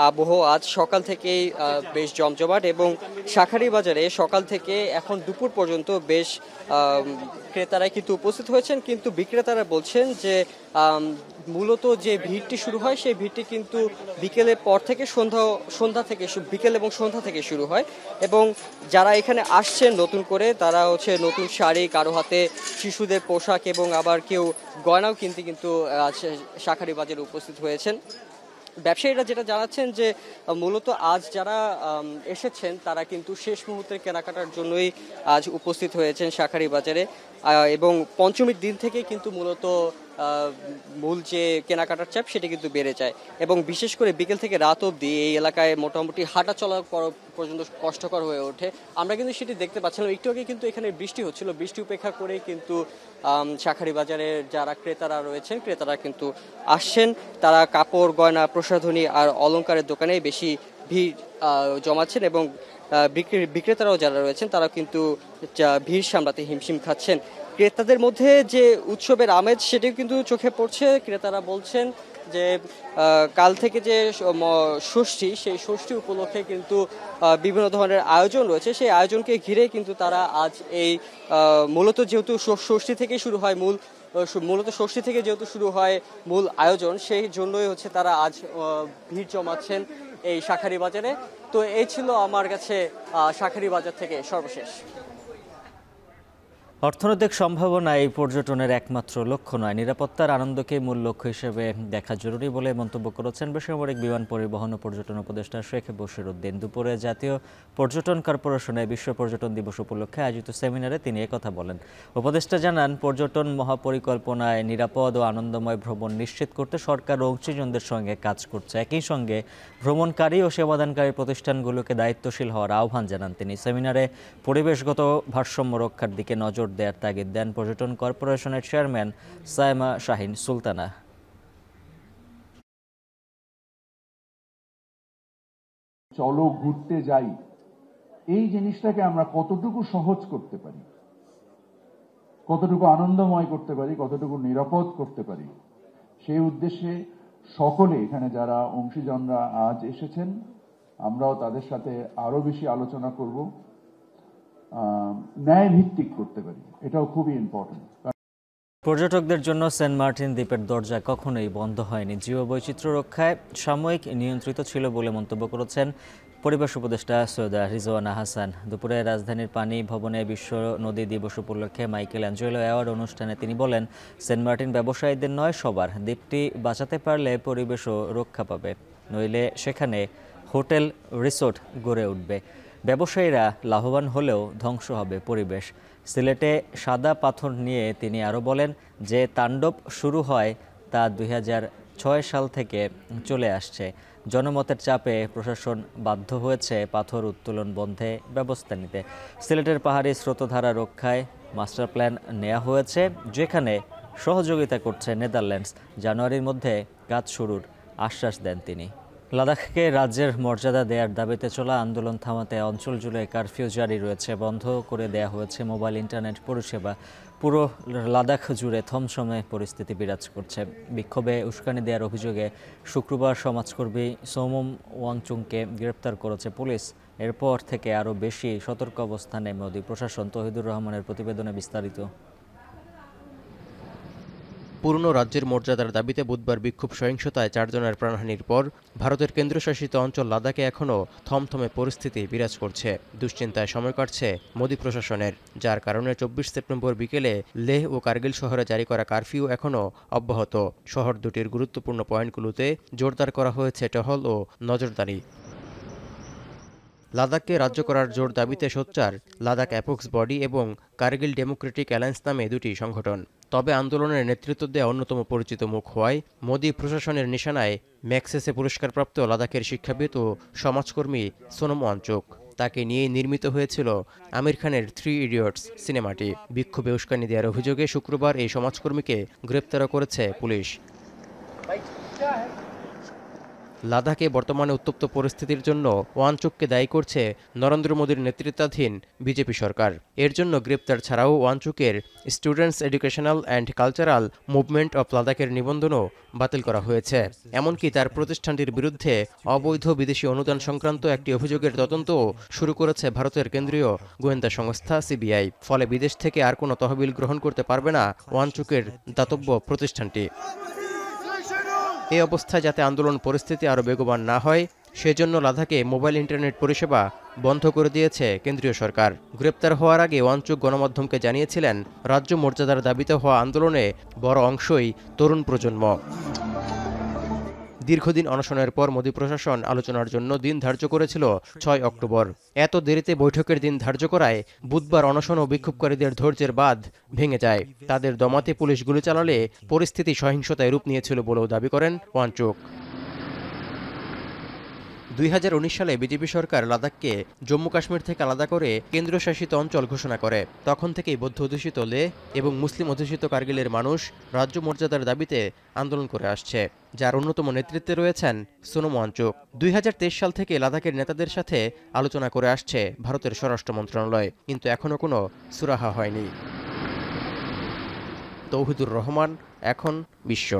আবহ আজ সকাল থেকেই বেশ জমজমাট এবং শাঁখারীবাজারে সকাল থেকে এখন দুপুর পর্যন্ত বেশ ক্রেতারাই কিন্তু উপস্থিত হয়েছেন, কিন্তু বিক্রেতারা বলছেন যে মূলত যে ভিড়টি শুরু হয় সেই ভিড়টি কিন্তু বিকেলের পর থেকে বিকেল এবং সন্ধ্যা থেকে শুরু হয় এবং যারা এখানে আসছেন নতুন করে তারা হচ্ছে নতুন শাড়ি, কারো হাতে শিশুদের পোশাক এবং আবার কেউ গয়নাও কিনতে কিন্তু শাঁখারীবাজারে উপস্থিত হয়েছেন। ব্যবসায়ীরা যেটা জানাচ্ছেন যে মূলত আজ যারা এসেছেন তারা কিন্তু শেষ মুহূর্তের কেনাকাটার জন্যই আজ উপস্থিত হয়েছেন শাঁখারীবাজারে এবং পঞ্চমীর দিন থেকে কিন্তু মূলত মূল যে কেনাকাটার চাপ সেটা কিন্তু বেড়ে যায় এবং বিশেষ করে বিকেল থেকে রাত অবধি এই এলাকায় মোটামুটি হাঁটা চলা পর্যন্ত কষ্টকর হয়ে ওঠে। আমরা কিন্তু সেটি দেখতে পাচ্ছিলাম একটু আগে কিন্তু এখানে বৃষ্টি হচ্ছিল, বৃষ্টি উপেক্ষা করে কিন্তু শাঁখারীবাজারের যারা ক্রেতারা রয়েছেন ক্রেতারা কিন্তু আসছেন। তারা কাপড়, গয়না, প্রসাধনী আর অলংকারের দোকানে বেশি ভিড় জমাচ্ছেন এবং বিক্রেতারাও যারা রয়েছেন তারা কিন্তু ভিড় সামলাতে হিমশিম খাচ্ছেন। ক্রেতাদের মধ্যে যে উৎসবের আমেজ সেটাও কিন্তু চোখে পড়ছে। ক্রেতারা বলছেন যে কাল থেকে যে ষষ্ঠী, সেই ষষ্ঠী উপলক্ষে কিন্তু বিভিন্ন ধরনের আয়োজন রয়েছে, সেই আয়োজনকে ঘিরে কিন্তু তারা আজ এই মূলত যেহেতু ষষ্ঠী থেকে শুরু হয় মূল আয়োজন, সেই জন্যই হচ্ছে তারা আজ ভিড় জমাচ্ছেন এই শাঁখারী বাজারে। তো এই ছিল আমার কাছে শাঁখারী বাজার থেকে সর্বশেষ। অর্থনৈতিক সম্ভাবনা এই পর্যটনের একমাত্র লক্ষ্য নয়, নিরাপত্তার আনন্দকে মূল লক্ষ্য হিসেবে দেখা জরুরি বলে মন্তব্য করেছেন বেসামরিক বিমান পরিবহন ও পর্যটন উপদেষ্টা শেখ বশিরউদ্দিন। দুপুরে জাতীয় পর্যটন কর্পোরেশনে বিশ্ব পর্যটন দিবস উপলক্ষে আয়োজিত সেমিনারে তিনি একথা বলেন। উপদেষ্টা জানান, পর্যটন মহাপরিকল্পনায় নিরাপদ ও আনন্দময় ভ্রমণ নিশ্চিত করতে সরকার ও অংশীজনদের সঙ্গে কাজ করছে। একই সঙ্গে ভ্রমণকারী ও সেবাদানকারী প্রতিষ্ঠানগুলোকে দায়িত্বশীল হওয়ার আহ্বান জানান তিনি। সেমিনারে পরিবেশগত ভারসাম্য রক্ষার দিকে নজর দেওয়ার তাগিদ দেন পর্যটন কর্পোরেশনের চেয়ারম্যান সাইমা শাহিন সুলতানা। চলো ঘুরতে যাই, এই জিনিসটাকে আমরা কতটুকু সহজ করতে পারি, কতটুকু আনন্দময় করতে পারি, কতটুকু নিরাপদ করতে পারি, সেই উদ্দেশ্যে সকলে এখানে যারা অংশীজনরা আজ এসেছেন, আমরাও তাদের সাথে আরো বেশি আলোচনা করব, ন্যায় ভিত্তিক করতে পারি, এটাও খুবই ইম্পর্টেন্ট। পর্যটকদের জন্য সেন্ট মার্টিন দ্বীপের দরজা কখনোই বন্ধ হয়নি, জীববৈচিত্র্য রক্ষায় সাময়িক নিয়ন্ত্রিত ছিল বলে মন্তব্য করেছেন পরিবেশ উপদেষ্টা সৈয়দা রিজওয়ানা হাসান। দুপুরে রাজধানীর পানি ভবনে বিশ্ব নদী দিবস উপলক্ষে মাইকেল অ্যাঞ্জেলো অ্যাওয়ার্ড অনুষ্ঠানে তিনি বলেন, সেন্ট মার্টিন ব্যবসায়ীদের নয়, সবার। দ্বীপটি বাঁচাতে পারলে পরিবেশও রক্ষা পাবে, নইলে সেখানে হোটেল রিসোর্ট গড়ে উঠবে। ব্যবসায়ীরা লাভবান হলেও ধ্বংস হবে পরিবেশ। সিলেটে সাদা পাথর নিয়ে তিনি আরও বলেন, যে তাণ্ডব শুরু হয় তা 2006 সাল থেকে চলে আসছে। জনমতের চাপে প্রশাসন বাধ্য হয়েছে পাথর উত্তোলন বন্ধে ব্যবস্থা নিতে। সিলেটের পাহাড়ি স্রোতধারা রক্ষায় মাস্টার প্ল্যান নেওয়া হয়েছে, যেখানে সহযোগিতা করছে নেদারল্যান্ডস। জানুয়ারির মধ্যে কাজ শুরুর আশ্বাস দেন তিনি। লাদাখকে রাজ্যের মর্যাদা দেওয়ার দাবিতে চলা আন্দোলন থামাতে অঞ্চল জুড়ে কারফিউ জারি রয়েছে। বন্ধ করে দেয়া হয়েছে মোবাইল ইন্টারনেট পরিষেবা। পুরো লাদাখ জুড়ে থমথমে পরিস্থিতি বিরাজ করছে। বিক্ষোভে উস্কানি দেওয়ার অভিযোগে শুক্রবার সমাজকর্মী সৌমম ওয়াংচুংকে গ্রেপ্তার করেছে পুলিশ। এরপর থেকে আরও বেশি সতর্ক অবস্থানে মোদি প্রশাসন। তহিদুর রহমানের প্রতিবেদনে বিস্তারিত। পূর্ণ রাজ্যের মর্যাদার দাবিতে বুধবার বিক্ষোভ সহিংসতায় 4 জনের প্রাণহানির পর ভারতের কেন্দ্রশাসিত অঞ্চল লাদাখে এখনও থমথমে পরিস্থিতি বিরাজ করছে। দুশ্চিন্তায় সময় কাটছে মোদি প্রশাসনের, যার কারণে 24 সেপ্টেম্বর বিকেলে লেহ ও কার্গিল শহরে জারি করা কারফিউ এখনও অব্যাহত। শহর দুটির গুরুত্বপূর্ণ পয়েন্টগুলোতে জোরদার করা হয়েছে টহল ও নজরদারি। লাদাখকে রাজ্য করার জোর দাবিতে সোচ্চার লাদাখ অ্যাপক্স বডি এবং কার্গিল ডেমোক্রেটিক অ্যালায়েন্স নামে দুটি সংগঠন। তবে আন্দোলনের নেতৃত্ব দেওয়া অন্যতম পরিচিত মুখ হওয়ায় মোদি প্রশাসনের নিশানায় ম্যাক্সেসে পুরস্কারপ্রাপ্ত লাদাখের শিক্ষাবিদ ও সমাজকর্মী সোনম ওয়াংচুক। তাকে নিয়ে নির্মিত হয়েছিল আমির খানের 3 ইডিয়টস সিনেমাটি। বিক্ষোভে উস্কানি দেওয়ার অভিযোগে শুক্রবার এই সমাজকর্মীকে গ্রেপ্তার করেছে পুলিশ। লাদাখে বর্তমানে উত্তপ্ত পরিস্থিতির জন্য ওয়াংচুককে দায়ী করছে নরেন্দ্র মোদীর নেতৃত্বাধীন বিজেপি সরকার। এর জন্য গ্রেপ্তার ছাড়াও ওয়াংচুকের students educational and cultural movement of লাদাখের নিবন্ধনও বাতিল করা হয়েছে। এমনকি তার প্রতিষ্ঠানটির বিরুদ্ধে অবৈধ বিদেশি অনুদান সংক্রান্ত একটি অভিযোগের তদন্তও শুরু করেছে ভারতের কেন্দ্রীয় গোয়েন্দা সংস্থা সিবিআই। ফলে বিদেশ থেকে আর কোনো তহবিল গ্রহণ করতে পারবে না ওয়াংচুকের দাতব্য প্রতিষ্ঠানটি। এই অবস্থায় যাতে আন্দোলন পরিস্থিতি আরও বেগবান না হয়, সেজন্য লাদাখে মোবাইল ইন্টারনেট পরিষেবা বন্ধ করে দিয়েছে কেন্দ্রীয় সরকার। গ্রেপ্তার হওয়ার আগে ওয়াংচুক গণমাধ্যমকে জানিয়েছিলেন, রাজ্য মর্যাদার দাবিতে হওয়া আন্দোলনে বড় অংশই তরুণ প্রজন্ম। দীর্ঘদিন অনশনের পর মোদি প্রশাসন আলোচনার জন্য দিন ধার্য করেছিল 6 অক্টোবর। এত দেরিতে বৈঠকের দিন ধার্য করায় বুধবার অনশন ও বিক্ষোভকারীদের ধৈর্যের বাঁধ ভেঙে যায়। তাদের দমাতে পুলিশ গুলি চালালে পরিস্থিতি সহিংসতায় রূপ নিয়েছিল বলেও দাবি করেন ওয়াংচুক। 2019 সালে বিজেপি সরকার লাদাখকে জম্মু কাশ্মীর থেকে আলাদা করে কেন্দ্রশাসিত অঞ্চল ঘোষণা করে। তখন থেকেই বৌদ্ধ অধ্যুষিত লেহ এবং মুসলিম অধ্যুষিত কার্গিলের মানুষ রাজ্য মর্যাদার দাবিতে আন্দোলন করে আসছে, যার অন্যতম নেতৃত্বে রয়েছেন সোনম ওয়াংচুক। 2023 সাল থেকে লাদাখের নেতাদের সাথে আলোচনা করে আসছে ভারতের স্বরাষ্ট্র মন্ত্রণালয়, কিন্তু এখনও কোনো সুরাহা হয়নি। তৌহিদুর রহমান, এখন বিশ্ব।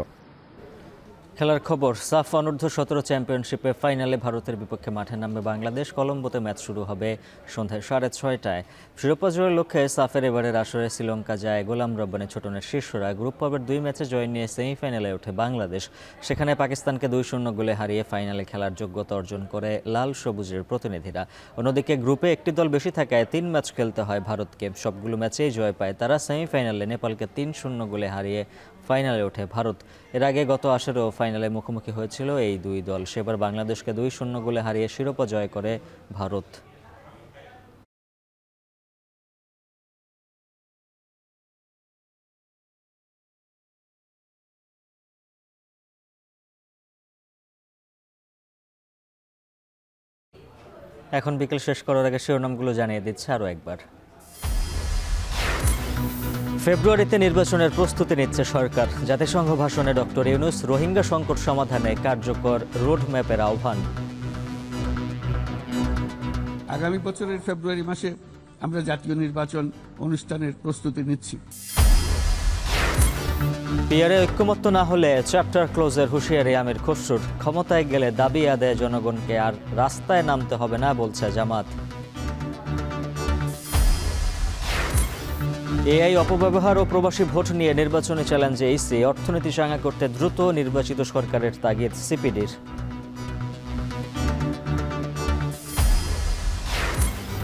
খেলার খবর, সাফ অনূর্ধ্ব 17 চ্যাম্পিয়নশিপে ফাইনালে ভারতের বিপক্ষে মাঠে নামবে বাংলাদেশ। কলম্বোতে ম্যাচ শুরু হবে সন্ধ্যায় 6:30টায়। শিরোপা জয়ের লক্ষ্যে সাফের এবারের আসরে শ্রীলঙ্কা যায় গোলাম রব্বানী ছোটনের শিষ্যরা। গ্রুপ পর্বের 2 ম্যাচে জয় নিয়ে সেমিফাইনালে ওঠে বাংলাদেশ। সেখানে পাকিস্তানকে 2-0 গোলে হারিয়ে ফাইনালে খেলার যোগ্যতা অর্জন করে লাল সবুজের প্রতিনিধিরা। অন্যদিকে গ্রুপে একটি দল বেশি থাকায় 3 ম্যাচ খেলতে হয় ভারতকে। সবগুলো ম্যাচেই জয় পায় তারা। সেমিফাইনালে নেপালকে 3-0 গোলে হারিয়ে ফাইনালে ওঠে ভারত। এর আগে গত আসরেও ফাইনালে মুখোমুখি হয়েছিল এই দুই দল। সেবার বাংলাদেশকে 2-0 গোলে হারিয়ে শিরোপা জয় করে ভারত। এখন বিকেল শেষ করার আগে শিরোনামগুলো জানিয়ে দিচ্ছে আরও একবার। ফেব্রুয়ারিতে নির্বাচনের প্রস্তুতি নিচ্ছে সরকার। জাতিসংঘ ভাষণে ডক্টর ইউনূস রোহিঙ্গা সংকট সমাধানে কার্যকর রোডম্যাপের আহ্বান। আগামী বছরের ফেব্রুয়ারি মাসে আমরা জাতীয় নির্বাচন অনুষ্ঠানের প্রস্তুতি নিচ্ছি। পিয়ারে ঐক্যমত্য না হলে চ্যাপ্টার ক্লোজের হুঁশিয়ারি আমির খসরুর। ক্ষমতায় গেলে দাবি আদায়ে জনগণকে আর রাস্তায় নামতে হবে না বলছে জামাত। এআই অপব্যবহার ও প্রবাসী ভোট নিয়ে নির্বাচনী চ্যালেঞ্জে ইসি। অর্থনীতি চাঙ্গা করতে দ্রুত নির্বাচিত সরকারের তাগিদ সিপিডির।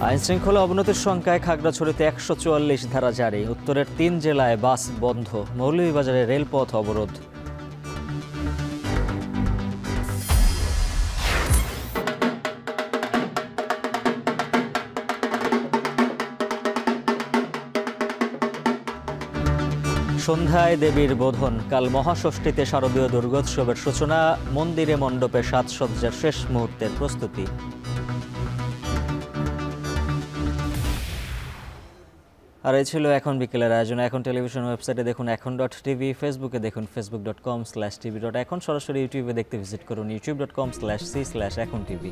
আইনশৃঙ্খলা অবনতির শঙ্কায় খাগড়াছড়িতে 144 ধারা জারি। উত্তরের 3 জেলায় বাস বন্ধ। মৌলভীবাজারে রেলপথ অবরোধ। সন্ধ্যায় দেবীর বোধন। কাল মহাষষ্ঠীতে শারদীয় দুর্গোৎসবের সূচনা। মন্দিরে মণ্ডপে সাজসজ্জার শেষ মুহূর্তের প্রস্তুতি। আর এই ছিল এখন বিকেলের আয়োজন। এখন টেলিভিশন ওয়েবসাইটে দেখুন এখন.tv, ফেসবুকে দেখুন facebook.com/tv.এখন, সরাসরি ইউটিউবে দেখতে ভিজিট করুন youtube.com/c/echontv।